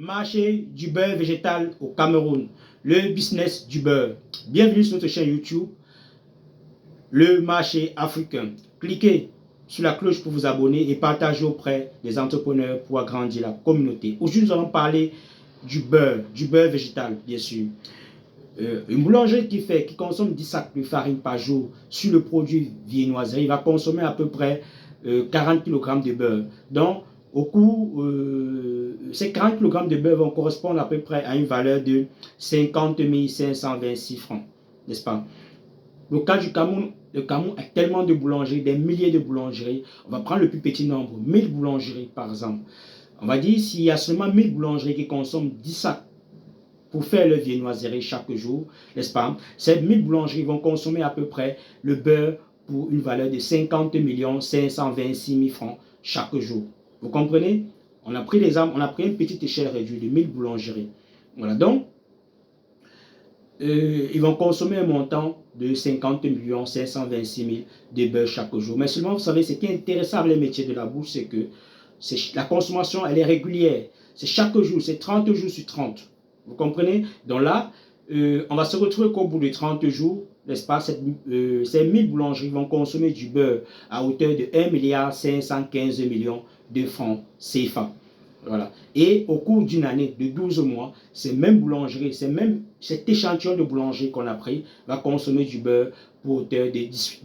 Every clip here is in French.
Marché du beurre végétal au Cameroun, le business du beurre. Bienvenue sur notre chaîne YouTube, le marché africain. Cliquez sur la cloche pour vous abonner et partagez auprès des entrepreneurs pour agrandir la communauté. Aujourd'hui, nous allons parler du beurre végétal, bien sûr. Une boulangerie qui consomme 10 sacs de farine par jour sur le produit viennoiserie va consommer à peu près 40 kg de beurre. Donc, au coût, ces 40 kg de beurre vont correspondre à peu près à une valeur de 50 526 francs, n'est-ce pas? Le cas du Cameroun, le Cameroun a tellement de boulangeries, des milliers de boulangeries. On va prendre le plus petit nombre, 1000 boulangeries par exemple. On va dire s'il y a seulement 1000 boulangeries qui consomment 10 sacs pour faire leur viennoiserie chaque jour, n'est-ce pas? Ces 1000 boulangeries vont consommer à peu près le beurre pour une valeur de 50 526 000 francs chaque jour. Vous comprenez? On a pris une petite échelle réduite de 1000 boulangeries. Voilà, donc, ils vont consommer un montant de 50 526 000 de beurre chaque jour. Mais seulement, vous savez, ce qui est intéressant avec les métiers de la bouche, c'est que la consommation, elle est régulière. C'est chaque jour, c'est 30 jours sur 30. Vous comprenez? Donc là, on va se retrouver qu'au bout de 30 jours, n'est-ce pas, ces 1000 boulangeries vont consommer du beurre à hauteur de 1 515 millions de francs CFA. Voilà. Et au cours d'une année de 12 mois, ces mêmes boulangeries, cet échantillon de boulangerie qu'on a pris va consommer du beurre pour hauteur de 18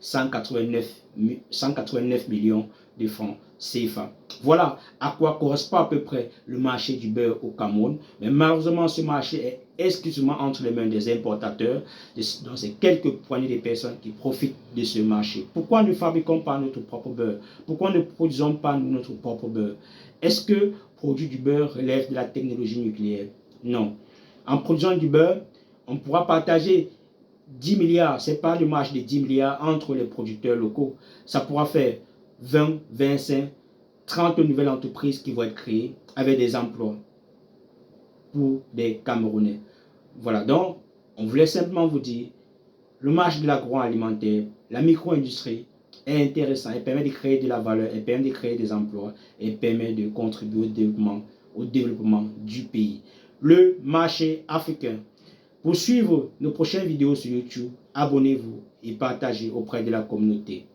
189 millions de francs CFA. Voilà à quoi correspond à peu près le marché du beurre au Cameroun. Mais malheureusement, ce marché est exclusivement entre les mains des importateurs. Donc, c'est quelques poignées de personnes qui profitent de ce marché. Pourquoi ne fabriquons pas notre propre beurre? Pourquoi ne produisons pas notre propre beurre? Est-ce que produire du beurre relève de la technologie nucléaire? Non. En produisant du beurre, on pourra partager 10 milliards, c'est pas le marché de 10 milliards entre les producteurs locaux. Ça pourra faire 20, 25, 30 nouvelles entreprises qui vont être créées avec des emplois pour des Camerounais. Voilà, donc on voulait simplement vous dire, le marché de l'agroalimentaire, la micro-industrie est intéressant. Elle permet de créer de la valeur, elle permet de créer des emplois, elle permet de contribuer au développement du pays. Le marché africain. Pour suivre nos prochaines vidéos sur YouTube, abonnez-vous et partagez auprès de la communauté.